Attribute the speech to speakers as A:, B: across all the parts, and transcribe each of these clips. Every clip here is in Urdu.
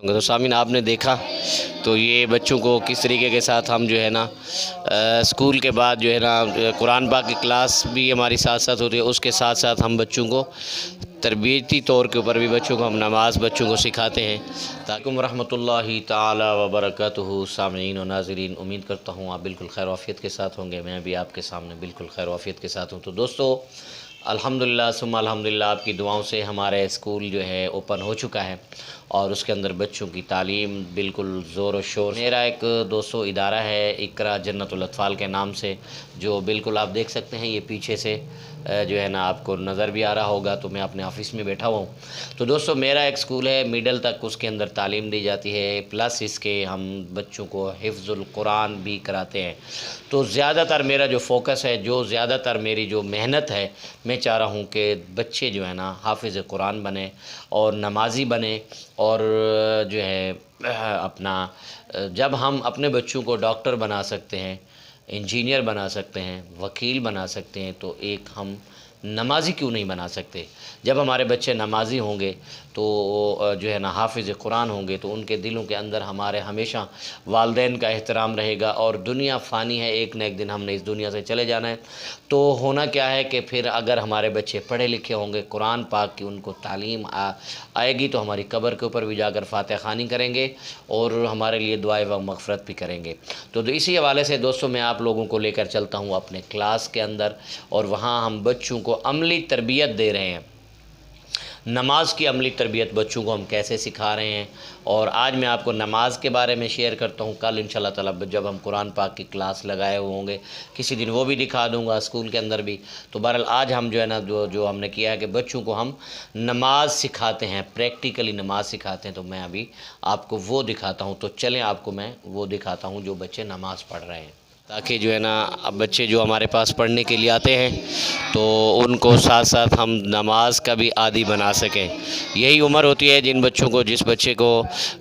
A: تو سامعین آپ نے دیکھا تو یہ بچوں کو کس طریقے کے ساتھ ہم جو ہے نا اسکول کے بعد جو ہے نا قرآن پاک کی کلاس بھی ہماری ساتھ ساتھ ہوتی ہے، اس کے ساتھ ساتھ ہم بچوں کو تربیتی طور کے اوپر بھی بچوں کو ہم نماز بچوں کو سکھاتے ہیں۔ تاکم رحمۃ اللہ تعالی وبرکاتہ۔ سامعین و ناظرین، امید کرتا ہوں آپ بالکل خیر و عافیت کے ساتھ ہوں گے، میں بھی آپ کے سامنے بالکل خیر و عافیت کے ساتھ ہوں۔ تو دوستو الحمدللہ ثم الحمدللہ آپ کی دعاؤں سے ہمارا اسکول جو ہے اوپن ہو چکا ہے اور اس کے اندر بچوں کی تعلیم بالکل زور و شور۔ میرا ایک دوستو ادارہ ہے اقرا جنت الاطفال کے نام سے، جو بالکل آپ دیکھ سکتے ہیں یہ پیچھے سے جو ہے نا آپ کو نظر بھی آ رہا ہوگا، تو میں اپنے آفس میں بیٹھا ہوا ہوں۔ تو دوستو میرا ایک اسکول ہے، میڈل تک اس کے اندر تعلیم دی جاتی ہے، پلس اس کے ہم بچوں کو حفظ القرآن بھی کراتے ہیں۔ تو زیادہ تر میرا جو فوکس ہے، جو زیادہ تر میری جو محنت ہے، میں چاہ رہا ہوں کہ بچے جو ہے نا حافظ قرآن بنیں اور نمازی بنیں، اور جو ہے اپنا جب ہم اپنے بچوں کو ڈاکٹر بنا سکتے ہیں، انجینئر بنا سکتے ہیں، وکیل بنا سکتے ہیں، تو ایک ہم نمازی کیوں نہیں بنا سکتے؟ جب ہمارے بچے نمازی ہوں گے تو جو ہے نا حافظ قرآن ہوں گے تو ان کے دلوں کے اندر ہمارے ہمیشہ والدین کا احترام رہے گا، اور دنیا فانی ہے، ایک نہ ایک دن ہم نے اس دنیا سے چلے جانا ہے۔ تو ہونا کیا ہے کہ پھر اگر ہمارے بچے پڑھے لکھے ہوں گے، قرآن پاک کی ان کو تعلیم آئے گی، تو ہماری قبر کے اوپر بھی جا کر فاتحہ خوانی کریں گے اور ہمارے لیے دعائے و مغفرت بھی کریں گے۔ تو اسی حوالے سے دوستو میں آپ لوگوں کو لے کر چلتا ہوں اپنے کلاس کے اندر، اور وہاں ہم بچوں کو عملی تربیت دے رہے ہیں۔ نماز کی عملی تربیت بچوں کو ہم کیسے سکھا رہے ہیں، اور آج میں آپ کو نماز کے بارے میں شیئر کرتا ہوں۔ کل انشاءاللہ تعالی جب ہم قرآن پاک کی کلاس لگائے ہوئے ہوں گے، کسی دن وہ بھی دکھا دوں گا اسکول کے اندر بھی۔ تو بہرحال آج ہم جو ہے نا جو ہم نے کیا ہے کہ بچوں کو ہم نماز سکھاتے ہیں، پریکٹیکلی نماز سکھاتے ہیں، تو میں ابھی آپ کو وہ دکھاتا ہوں۔ تو چلیں آپ کو میں وہ دکھاتا ہوں جو بچے نماز پڑھ رہے ہیں، تاکہ جو ہے نا اب بچے جو ہمارے پاس پڑھنے کے لیے آتے ہیں تو ان کو ساتھ ساتھ ہم نماز کا بھی عادی بنا سکیں۔ یہی عمر ہوتی ہے جن بچوں کو، جس بچے کو،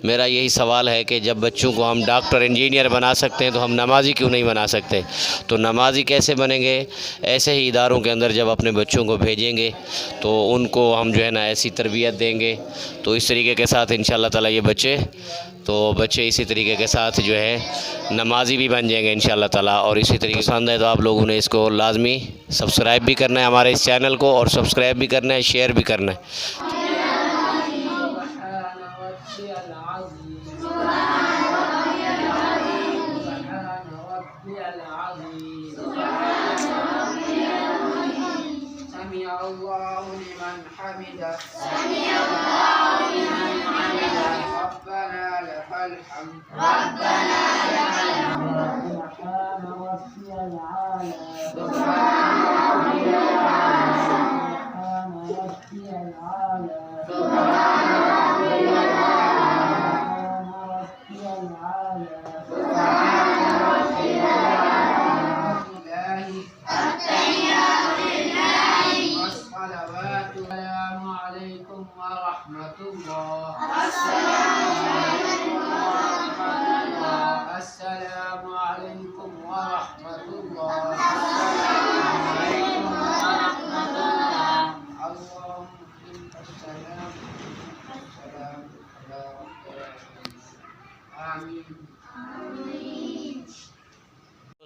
A: میرا یہی سوال ہے کہ جب بچوں کو ہم ڈاکٹر انجینئر بنا سکتے ہیں تو ہم نمازی کیوں نہیں بنا سکتے؟ تو نمازی کیسے بنیں گے؟ ایسے ہی اداروں کے اندر جب اپنے بچوں کو بھیجیں گے تو ان کو ہم جو ہے نا ایسی تربیت دیں گے، تو اس طریقے کے ساتھ انشاءاللہ تعالی یہ بچے اسی طریقے کے ساتھ جو ہے نمازی بھی بن جائیں گے انشاءاللہ تعالی۔ اور اسی طریقے سے پسند ہے تو آپ لوگوں نے اس کو لازمی سبسکرائب بھی کرنا ہے ہمارے اس چینل کو، اور سبسکرائب بھی کرنا ہے، شیئر بھی کرنا ہے۔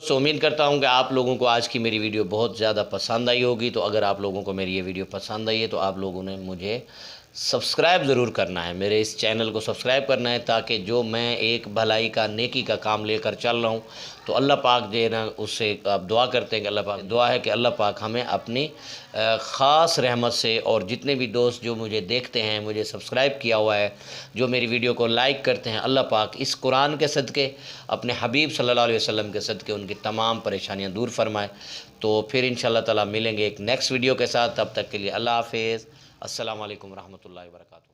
A: تو امید کرتا ہوں کہ آپ لوگوں کو آج کی میری ویڈیو بہت زیادہ پسند آئی ہوگی۔ تو اگر آپ لوگوں کو میری یہ ویڈیو پسند آئی ہے تو آپ لوگوں نے مجھے سبسکرائب ضرور کرنا ہے، میرے اس چینل کو سبسکرائب کرنا ہے، تاکہ جو میں ایک بھلائی کا، نیکی کا کام لے کر چل رہا ہوں، تو اللہ پاک جو ہے نا اس سے آپ دعا کرتے ہیں کہ اللہ پاک، دعا ہے کہ اللہ پاک ہمیں اپنی خاص رحمت سے، اور جتنے بھی دوست جو مجھے دیکھتے ہیں، مجھے سبسکرائب کیا ہوا ہے، جو میری ویڈیو کو لائک کرتے ہیں، اللہ پاک اس قرآن کے صدقے، اپنے حبیب صلی اللہ علیہ وسلم کے صدقے ان کی تمام پریشانیاں دور فرمائے۔ تو پھر انشاءاللہ تعالی ملیں گے ایک نیکسٹ ویڈیو کے ساتھ، تب تک کے لیے اللہ حافظ، السلام علیکم ورحمۃ اللہ وبرکاتہ۔